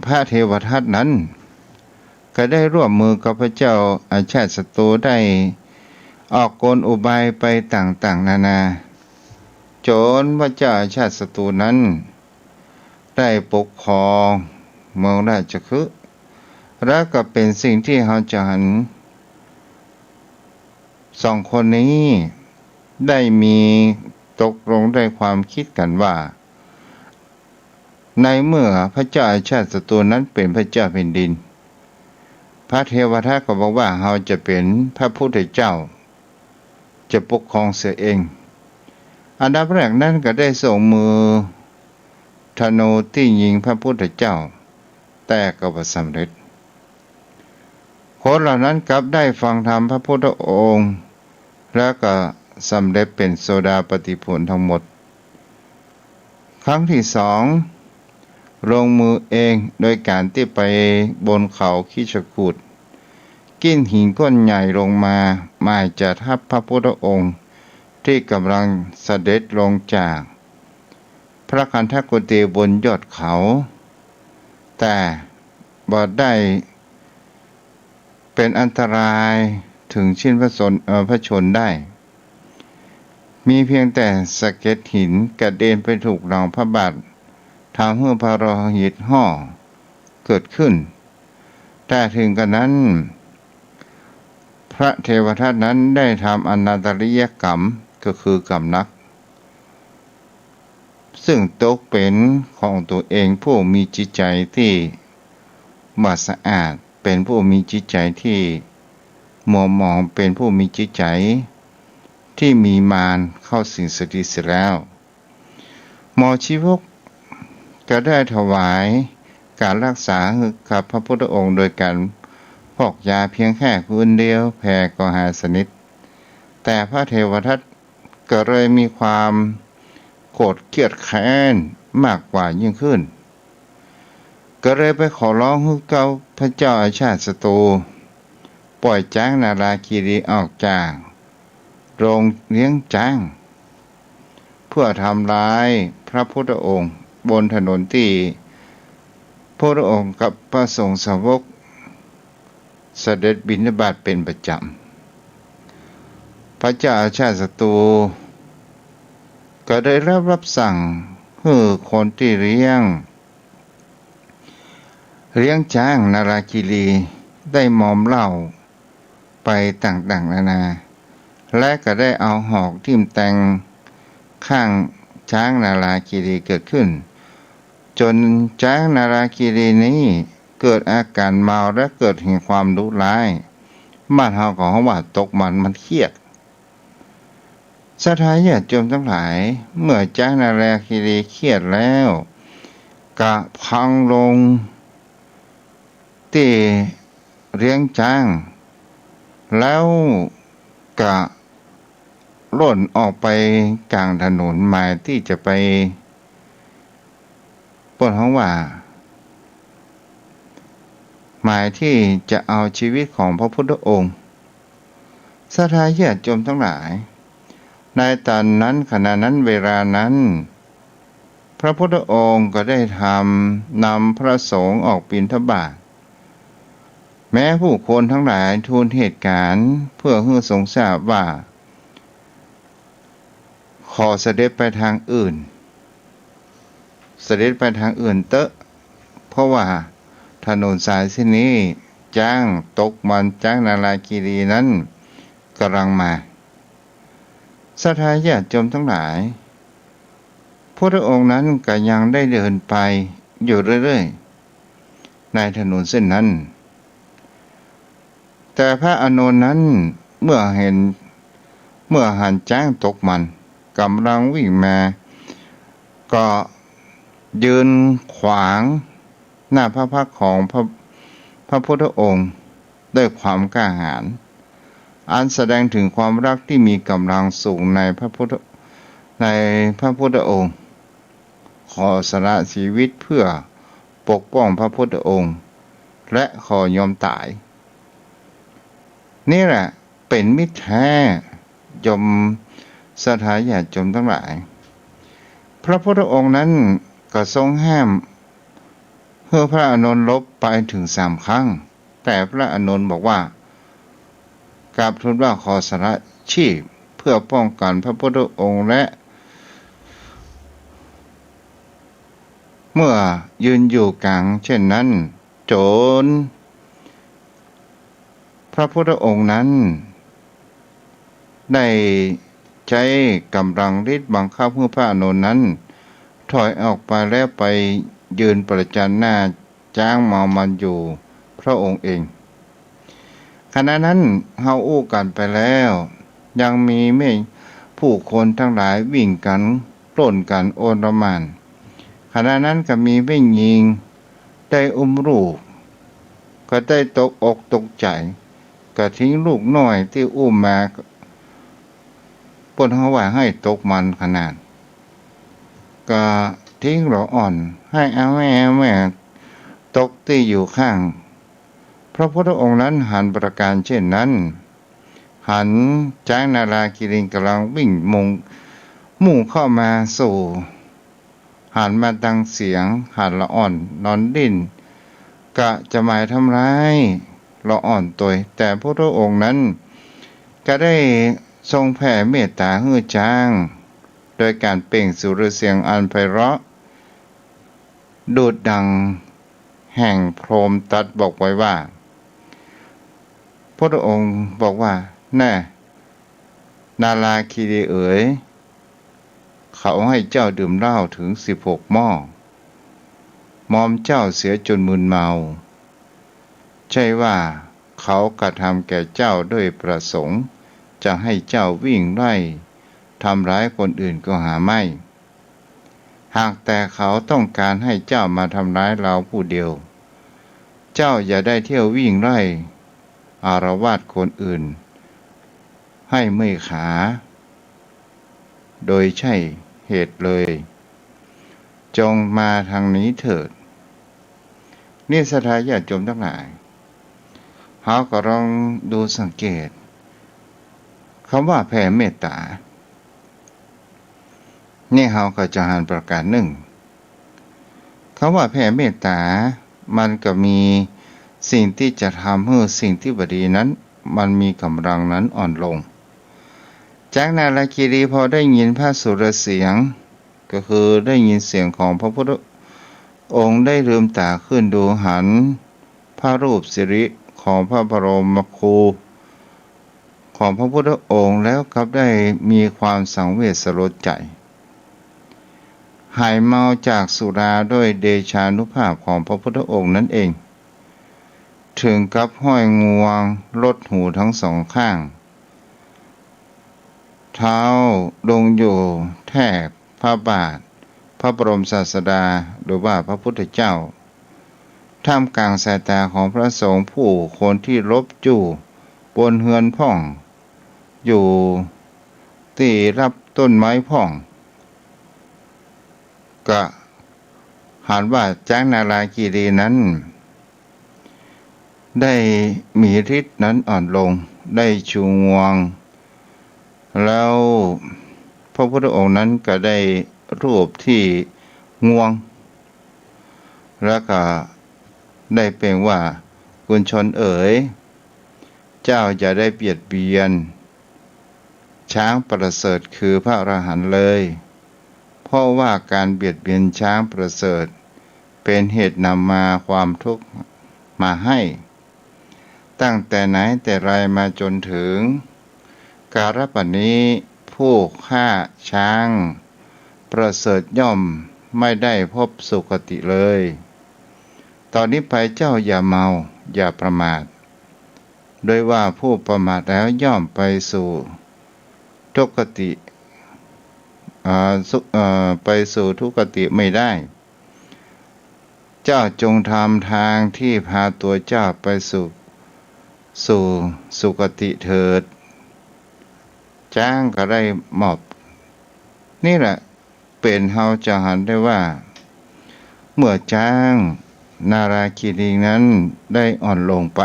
พระเทวทัตนั้นก็ได้ร่วมมือกับพระเจ้าอาชาติศัตรูได้ออกกลอุบายไปต่างๆนานาจนพระเจ้าอาชาติศัตรูนั้นได้ปกครองเมืองราชคฤห์และก็เป็นสิ่งที่เราจะเห็นสองคนนี้ได้มีตกลงได้ความคิดกันว่าในเมื่อพระเจ้าอาชาติศัตรูนั้นเป็นพระเจ้าแผ่นดินพระเทวทัตก็บอกว่าเราจะเป็นพระพุทธเจ้าจะปกครองเสียเองอันดับแรกนั้นก็ได้ส่งมือธนูที่ยิงพระพุทธเจ้าแต่ก็บ่สำเร็จคนเหล่านั้นกลับได้ฟังธรรมพระพุทธองค์แล้วก็สำเร็จเป็นโสดาปัตติผลทั้งหมดครั้งที่สองลงมือเองโดยการที่ไปบนเขาคิชกูฏกิ้นหินก้อนใหญ่ลงมาหมายจะทับพระพุทธองค์ที่กำลังเสด็จลงจากพระคันธกุฏีบนยอดเขาแต่บ่ได้เป็นอันตรายถึงชิ้นพระชนได้มีเพียงแต่สะเก็ดหินกระเด็นไปถูกรองพระบาททำให้พระโลหิตห่อเกิดขึ้นแต่ถึงกระนั้นพระเทวทัตนั้นได้ทำอนาตริยกรรมก็คือกรรมนักซึ่งตกเป็นของตัวเองผู้มีจิตใจที่บ่สะอาดเป็นผู้มีจิตใจที่มัวหมองเป็นผู้มีจิตใจที่มีมารเข้าสิงสถิตเสียแล้วหมอชีวกก็ได้ถวายการรักษากับพระพุทธองค์โดยการพอกยาเพียงแค่คืนเดียวแผ่ก็หายสนิทแต่พระเทวทัตก็เลยมีความโกรธเกลียดแค้นมากกว่ายิ่งขึ้นก็เลยไปขอร้องให้พระเจ้าอาชาติศัตรู ปล่อยช้างนาราคีรีออกจากโรงเลี้ยงช้างเพื่อทำร้ายพระพุทธองค์บนถนนที่พระองค์กับพระสงฆ์สาวกเสด็จบิณฑบาตเป็นประจำพระเจ้าอาชาติศัตรูก็ได้รับสั่งให้คนที่เลี้ยงช้างนาราคีรีได้มอมเหล้าไปต่างๆนานาและก็ได้เอาหอกทิ่มแทงข้างช้างนาราคีรีเกิดขึ้นจนช้างนาราคีรีนี้เกิดอาการเมาและเกิดแห่งความดุร้ายบ้านเฮาของเขาว่าตกมันเครียดศรัทธาญาติโยมทั้งหลายเมื่อช้างนาราคีรีเครียดแล้วกะพังลงที่เลี้ยงช้างแล้วกะหล่นออกไปกลางถนนหมายที่จะไปปนของว่าหมายที่จะเอาชีวิตของพระพุทธองค์ศรัทธาญาติโยมทั้งหลายในตอนนั้นขณะนั้นเวลานั้นพระพุทธองค์ก็ได้นำพระสงฆ์ออกบิณฑบาตแม้ผู้คนทั้งหลายทูลเหตุการณ์เพื่อให้ทรงทราบว่าขอเสด็จไปทางอื่นเสด็จไปทางอื่นเตอะเพราะว่าถนนสายเส้นนี้จ้างตกมันจ้างนาราคีรีนั้นกำลังมาศรัทธาญาติโยมทั้งหลายพระองค์นั้นก็ยังได้เดินไปอยู่เรื่อยๆในถนนเส้นนั้นแต่พระอานนท์นั้นเมื่อหันจ้างตกมันกำลังวิ่งมาก็ยืนขวางหน้าพระพักตร์ของพระพุทธองค์ด้วยความกล้าหาญอันแสดงถึงความรักที่มีกำลังสูงในพระพุทธองค์ขอสละชีวิตเพื่อปกป้องพระพุทธองค์และขอยอมตายนี่แหละเป็นมิตรแท้ยมศรัทธาญาติโยมทั้งหลายพระพุทธองค์นั้นก็ทรงห้ามเพื่อพระอานนท์ลบไปถึง3 ครั้งแต่พระอานนท์บอกว่ากราบทูลว่าขอสละชีพเพื่อป้องกันพระพุทธองค์และเมื่อยืนอยู่กลางเช่นนั้นโจรพระพุทธองค์นั้นได้ใช้กำลังฤทธิ์บังคับให้พระอานนท์นั้นถอยออกไปแล้วไปยืนประจันหน้าจ้างเมามันอยู่พระองค์เองขณะนั้นเฮาอู้กันไปแล้วยังมีไม่ผู้คนทั้งหลายวิ่งกันปล้นกันโอนละหม่านขณะนั้นก็มีไม่หญิงได้อุ้มลูกก็ได้ตกอกตกใจก็ทิ้งลูกน้อยที่อุ้มมาปนเขาว่าให้ตกมันขนาดก็ทิ้งหลออ่อนให้เอาแม่ตกที่อยู่ข้างพระพุทธองค์นั้นหันประการเช่นนั้นหันช้างนาราคีรีกำลังวิ่งมุ่งเข้ามาสู่หันมาดังเสียงหันละอ่อนนอนดิ้นกะจะหมายทำร้ายละอ่อนตัวแต่พระองค์นั้นก็ได้ทรงแผ่เมตตาให้ช้างโดยการเปล่งสุรเสียงอันไพเราะดูดดังแห่งพรหมตรัสบอกไว้ว่าพระองค์บอกว่าแน่นาราคีรีเอ๋ยเขาให้เจ้าดื่มเหล้าถึง16 หม้อมอมเจ้าเสียจนมึนเมาใช่ว่าเขากระทำแก่เจ้าด้วยประสงค์จะให้เจ้าวิ่งไล่ทำร้ายคนอื่นก็หาไม่หากแต่เขาต้องการให้เจ้ามาทำร้ายเราผู้เดียวเจ้าอย่าได้เที่ยววิ่งไล่อารวาสคนอื่นให้เมื่อยขาโดยใช่เหตุเลยจงมาทางนี้เถิดนี่ศรัทธาญาติโยมทั้งหลายเฮ เขาก็ลองดูสังเกตคำว่าแผ่เมตตานี่เขาก็จะหันประการหนึ่งคำว่าแผ่เมตตามันก็มีสิ่งที่จะทำให้สิ่งที่บดีนั้นมันมีกำลังนั้นอ่อนลงจากนาลคีรีพอได้ยินพระสุรเสียงก็คือได้ยินเสียงของพระพุทธองค์ได้ลืมตาขึ้นดูหันพระรูปสิริของพระบรมครูของพระพุทธองค์แล้วครับได้มีความสังเวชสลดใจหายเมาจากสุราด้วยเดชานุภาพของพระพุทธองค์นั่นเองถึงกับห้อยงวงลดหูทั้งสองข้างเท้าลงอยู่แทบพระบาทพระบรมศาสดาหรือว่าพระพุทธเจ้าท่ามกลางสายตาของพระสงฆ์ผู้คนที่ลบจู่บนเฮือนพ่องอยู่ที่รับต้นไม้พ่องก็หันว่าจากนาราคีรีนั้นได้มีฤทธิ์นั้นอ่อนลงได้ชูงวงแล้วพระพุทธองค์นั้นก็ได้รูปที่งวงแล้วก็ได้เปล่งว่าคุณชนเอ๋ยเจ้าอย่าได้เบียดเบียนช้างประเสริฐคือพระอรหันต์เลยเพราะว่าการเบียดเบียนช้างประเสริฐเป็นเหตุนำมาความทุกข์มาให้ตั้งแต่ไหนแต่ไรมาจนถึงการบัดนี้ผู้ฆ่าช้างประเสริฐย่อมไม่ได้พบสุคติเลยตอนนี้ไปเจ้าอย่าเมาอย่าประมาทโดยว่าผู้ประมาทแล้วย่อมไปสู่ทุกขติไปสู่ทุกขติไม่ได้เจ้าจงทำทางที่พาตัวเจ้าไปสู่สุคติเถิดจ้างก็ได้มอบนี่แหละเป็นเฮาจะหันได้ว่าเมื่อจ้างนาราคีรีนั้นได้อ่อนลงไป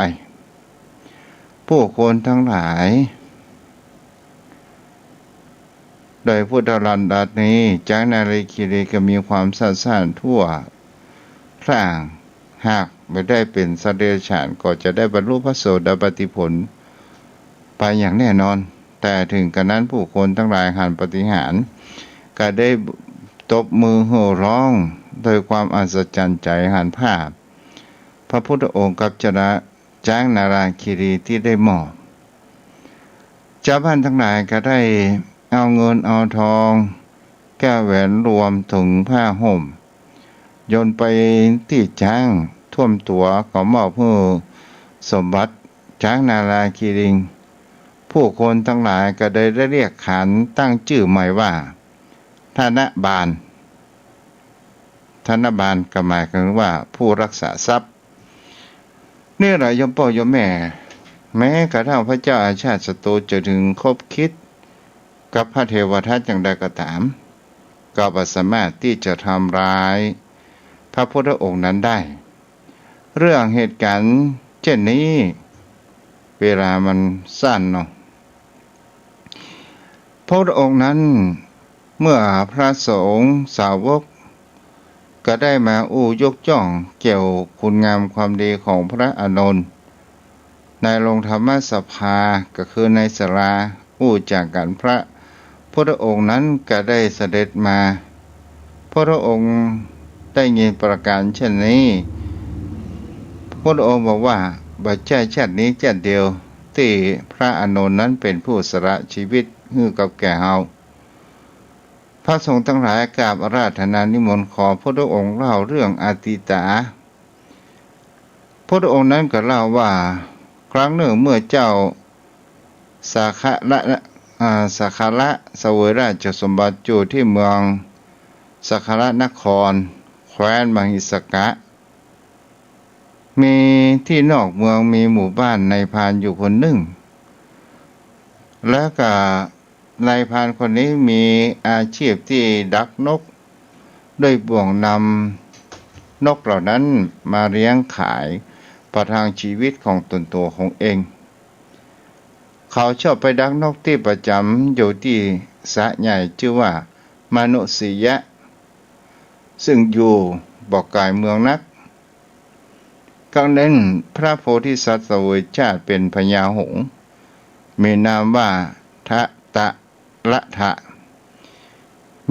ผู้คนทั้งหลายโดยพุทธลันดานี้จากนาราคีรีก็มีความสะซ่านทั่วพร่างหากไม่ได้เป็นสัตว์เดรัจฉานก็จะได้บรรลุพระโสดาปัตติผลไปอย่างแน่นอนแต่ถึงกระนั้นผู้คนทั้งหลายหันปฏิหารก็ได้ตบมือโห่ร้องโดยความอัศจรรย์ใจหันภาพพระพุทธองค์กับจ้างนาราคีรีที่ได้มอบชาวบ้านทั้งหลายก็ได้เอาเงินเอาทองแก้วแหวนรวมถึงผ้าห่มโยนไปที่ช้างท่วมตัวขอมอบผู้สมบัติช้างนาราคีรีผู้คนทั้งหลายก็ได้เรียกขานตั้งชื่อใหม่ว่าธนบาลก็หมายถึงว่าผู้รักษาทรัพย์นี่แหละโยมพ่อโยมแม่แม้กระทั่งพระเจ้าอาชาติศัตรูจะถึงคบคิดกับพระเทวทัตอย่างใดก็ตามก็บ่สามารถที่จะทำร้ายพระพุทธองค์นั้นได้เรื่องเหตุการณ์เช่นนี้เวลามันสั้นเนาะพระพุทธองค์นั้นเมื่อพระสงฆ์สาวกก็ได้มายกย่องเกี่ยวคุณงามความดีของพระอานนท์ในโรงธรรมสภาก็คือในศาลาจากกันพระพุทธองค์นั้นก็ได้เสด็จมาพระองค์ได้ยินประการเช่นนี้พระองค์บอกว่าบัดใจชาตินี้ชาติเดียวที่พระอานนท์นั้นเป็นผู้สละชีวิตให้กับแก่เฮาพระสงฆ์ทั้งหลายกราบอาราธนานิมนต์ขอพระองค์เล่าเรื่องอาติตาพระองค์นั้นก็เล่าว่าครั้งหนึ่งเมื่อเจ้าสาขละเสวยราชสมบัติอยู่ที่เมืองสักขละนครแคว้นมหิสกะมีที่นอกเมืองมีหมู่บ้านนายพรานอยู่คนหนึ่งแล้วก็นายพรานคนนี้มีอาชีพที่ดักนกโดยบ่วงนำนกเหล่านั้นมาเลี้ยงขาย ประทังชีวิตของตนตัวของเอง เขาชอบไปดักนกที่ประจำอยู่ที่สระใหญ่ชื่อว่ามานุสียะซึ่งอยู่บอกกายเมืองนักครั้งนั้นพระโพธิสัตว์เสวยชาติเป็นพญาหงส์มีนามว่าทะตะละทะ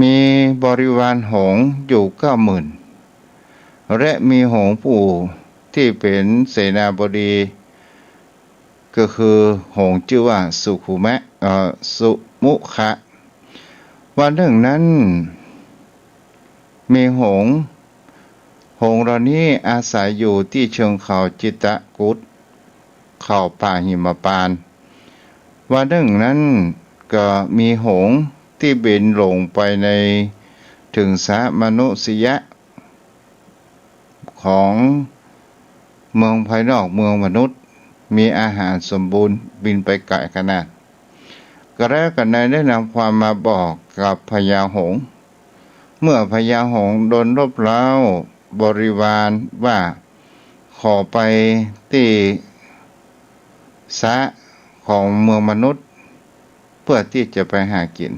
มีบริวารหงส์อยู่90,000และมีหงส์ผู้ที่เป็นเสนาบดีก็คือหงส์ชื่อว่าสุมุขะวันหนึ่งนั้นมีหงส์เหล่านี้อาศัยอยู่ที่เชิงเขาจิตตกุฏเขาป่าหิมพานต์วันหนึ่งนั้นก็มีหงส์ที่บินลงไปในถึงสระมนุษยะของเมืองภายนอกเมืองมนุษย์มีอาหารสมบูรณ์บินไปไกลขนาดก็แล้วกันนายได้นำความมาบอกกับพญาหงส์เมื่อพญาหงส์โดนรบเร้าบริวารว่าขอไปที่สระของเมืองมนุษย์เพื่อที่จะไปหากิน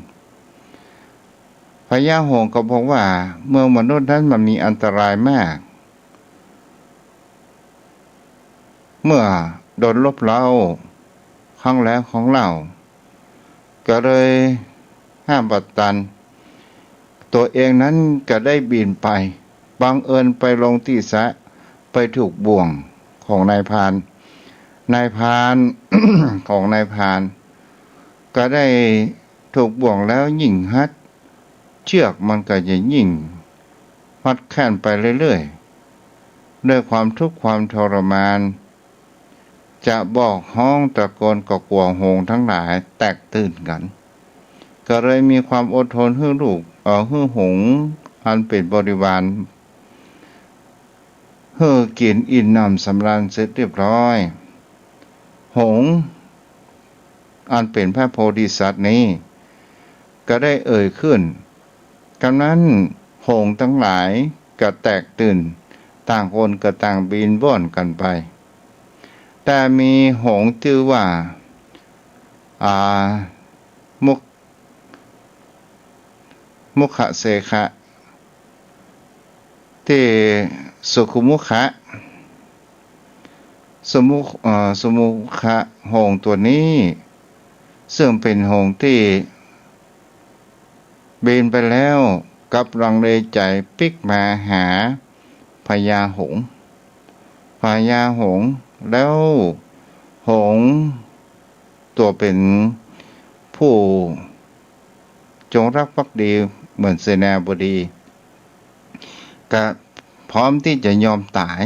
พญาหงส์ก็บอกว่าเมืองมนุษย์นั้นมันมีอันตรายมากเมื่อโดนลบเล้าครั้งแล้วของเราก็เลยห้ามบัดตันตัวเองนั้นก็ได้บินไปบังเอิญไปลงที่สระไปถูกบ่วงของนายพราน ของนายพรานก็ได้ถูกบ่วงแล้วยิ่งฮัดเชือกมันก็จะยิ่งฮัดแค้นไปเรื่อยๆด้วยความทุกข์ความทรมานจะบอกห้องตะโกนก็กลัวหงส์ทั้งหลายแตกตื่นกันก็เลยมีความอดทนให้ลูกให้หงส์อันเป็นบริวารให้กินอิ่มหนำสำราญเสร็จเรียบร้อยหงส์อันเป็นพระโพธิสัตว์นี้ก็ได้เอ่ยขึ้นกำนั้นหงส์ทั้งหลายก็แตกตื่นต่างคนก็ต่างบินว่อนกันไปแต่มีหงส์ชื่อว่ามุขเสขะที่สุขุมุขะสมุขะหงส์ตัวนี้ซึ่งเป็นหงส์ที่บินไปแล้วกับลังเลใจปิกมาหาพญาหงส์แล้วหงส์ตัวเป็นผู้จงรักภักดีเหมือนเสนาบดีก็พร้อมที่จะยอมตาย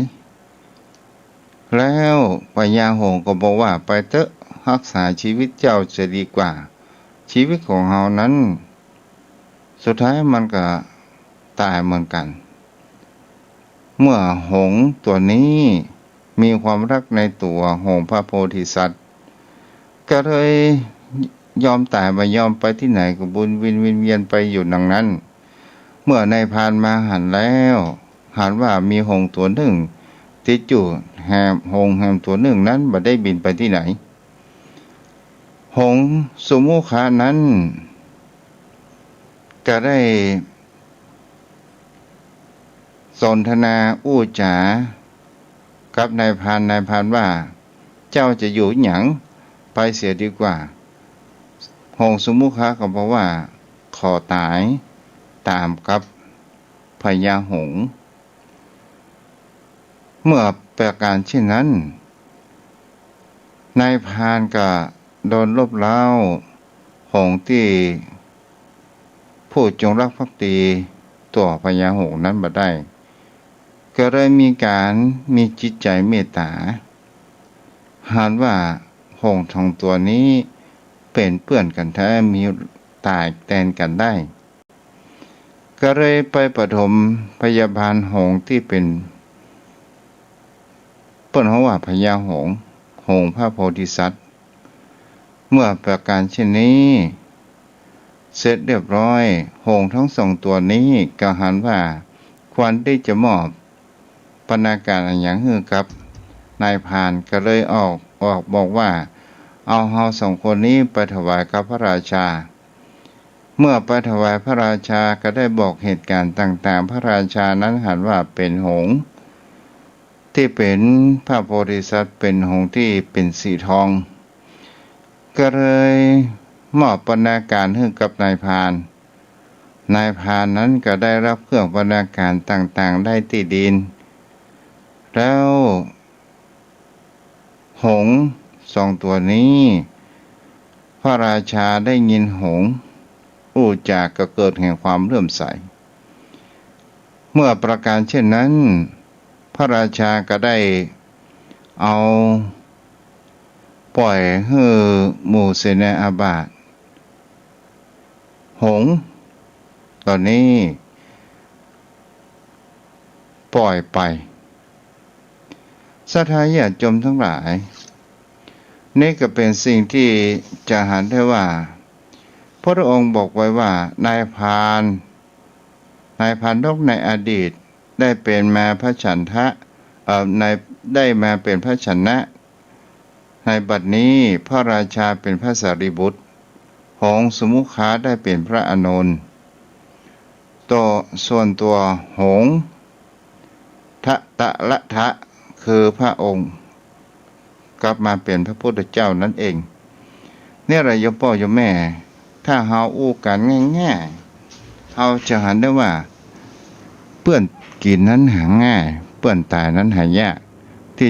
แล้วพญาหงส์ก็บอกว่าไปเถอะรักษาชีวิตเจ้าจะดีกว่าชีวิตของเรานั้นสุดท้ายมันก็ตายเหมือนกันเมื่อหงส์ตัวนี้มีความรักในตัวหงส์พระโพธิสัตว์ก็เลยยอมตายไปยอมไปที่ไหนก็บุญวินเวียนไปอยู่ดังนั้นเมื่อนายพรานมาหันแล้วหันว่ามีหงส์ตัวหนึ่งติดอยู่หงส์ตัวหนึ่งนั้นบ่ได้บินไปที่ไหนหงส์สุมุขะนั้นก็ได้สนทนาอู้จากับนายพรานว่าเจ้าจะอยู่หยังไปเสียดีกว่าหงส์สุมุขะก็บอกว่าขอตายตามกับพญาหงส์เมื่อประการเช่นนั้นนายพรานก็โดนลบเล้าหงส์ที่ผู้จงรักภักดีตัวพญาหงส์นั้นบ่ได้ก็เลยมีจิตใจเมตตาหากว่าหงส์ทั้งตัวนี้เป็นเพื่อนกันแท้มีตายแทนกันได้ก็เลยไปปฐมพยาบาลหงส์ที่เป็นเปิ้นว่าพญาหงส์พระโพธิสัตว์เมื่อประการเช่นนี้เสร็จเรียบร้อยหงส์ทั้งสองตัวนี้ก็หันว่าควรที่จะมอบปณาการอย่างฮือกับ นายพรานก็เลยออกบอกว่าเอาเฮาสองคนนี้ไปถวายกับพระราชาเมื่อไปถวายพระราชาก็ได้บอกเหตุการณ์ต่างๆพระราชานั้นหันว่าเป็นหงส์ที่เป็นพระโพธิสัตว์เป็นหงส์ที่เป็นสีทองก็เลยมอบบรรณาการให้กับนายพรานนายพรานนั้นก็ได้รับเครื่องบรรณาการต่างๆได้ที่ดินแล้วหงส์สองตัวนี้พระราชาได้ยินหงส์อู้จากก็เกิดแห่งความเลื่อมใสเมื่อประการเช่นนั้นพระราชาก็ได้เอาปล่อยให้หมู่เสนาอาบาตหงส์ตอนนี้ปล่อยไปสัทธาญาติโยมทั้งหลายนี่ก็เป็นสิ่งที่จะหันได้ว่าพระองค์บอกไว้ว่านายพรานนกในอดีตได้เป็นมาพระฉันทะได้มาเป็นพระชนะในบัดนี้พระราชาเป็นพระสารีบุตรหงส์สมุขะได้เป็นพระอานนท์ส่วนตัวหงส์ตะละทะคือพระองค์กลับมาเป็นพระพุทธเจ้านั่นเองเนี่ยอะไรโยมพ่อโยมแม่ถ้าเฮาอู้กันง่ายๆเฮาจะหันได้ว่าเปื้อนกินนั้นหาง่ายเปื้อนตายนั้นหายากที่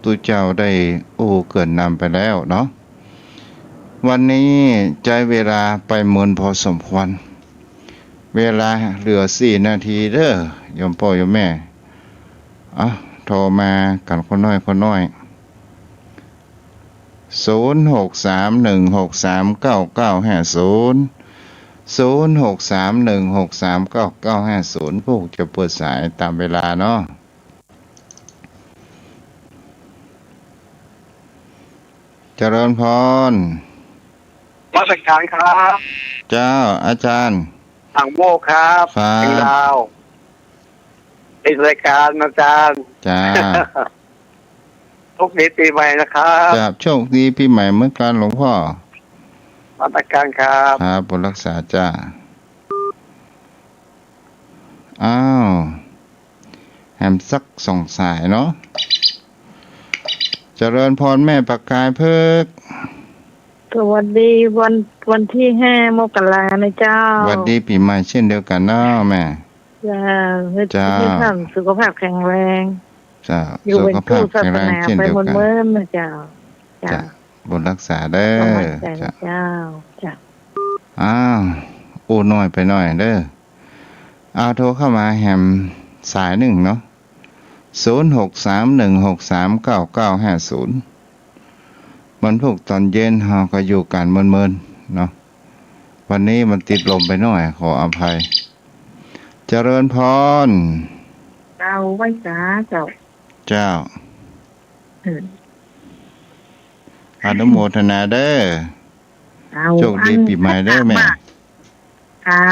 ตุเจ้าได้อู้เกินนำไปแล้วเนาะวันนี้ใจเวลาไปเมินพอสมควรเวลาเหลือ4 นาทีเด้อโยมพ่อโยมแม่โทรมากันคนน้อย0631639950พวกจะเปิดสายตามเวลาเนาะเจริญพรมาสักการครับเจ้าอาจารย์ทางโมกครับเป็นดาวเป็นรายการอาจารย์จ้าโชคดีปีใหม่นะครับจ้าโชคดีปีใหม่เหมือนกันหลวงพ่อมาสักการครับครับบุญรักษาจ้าแฮมสัก2 สายเนาะเจริญพรแม่ประกายเพิกสวัสดีวันที่5 มกรานะเจ้าสวัสดีปีใหม่เช่นเดียวกันเนาะแม่จ้าให้ท่านสุขภาพแข็งแรงจ้าสุขภาพแข็งแรงเช่นเดียวกันนะเจ้าจ้าบุญรักษาเด้อจ้าจ้าอู้น้อยไปหน่อยเด้อโทรเข้ามาแฮมสาย1เนาะ0631639950มันพวกตอนเย็นเฮาก็อยู่กันเมินๆเนาะวันนี้มันติดลมไปหน่อยขออภัยเจริญพรเจ้าไว้จ้าเจ้าอนุโมทนาเด้อโชคดีปีใหม่เด้อแม่ค่ะ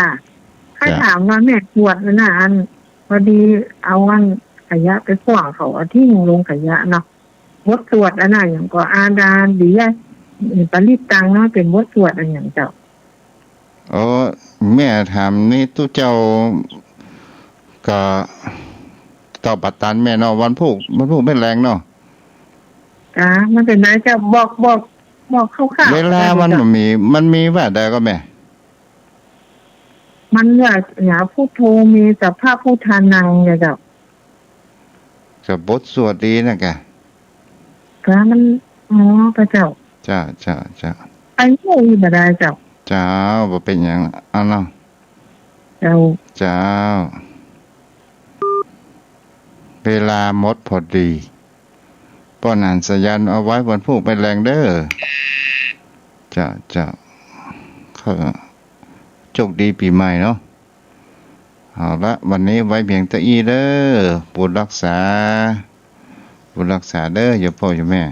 ให้ถามว่าแม่ปวดนะอันพอดีเอาขยะไปขวางเขาที่ลงขยะเนาะบทสวดอันน่ะอย่างก็อาดาดีปริตังเนาะเป็นบทสวดอันอย่างเจ้าแม่ถามนี่ตู้เจ้าก็ตอบปัตตันแม่เนาะวันพุธไม่แรงเนาะมันเป็นไรจะบอกเข้าเวลามันมีว่าใดก็แม่มันอย่าพูดโทมีสภาพผู้ทานังอย่าเจ้าจะบทสวดดีนะแกมันพระเจ้าจ้าไอ้โง่บ่ได้เจ้าบ่เป็นหยังเนาะเจ้าเวลาหมดพอดีป้อนอ่านสยันเอาไว้วันพรุ่งไปแรงเด้อจ้าโชคดีปีใหม่เนาะเอาละวันนี้ไว้เพียงแต่เด้อบุญรักษาเด้ออย่าพ่ออย่าแม่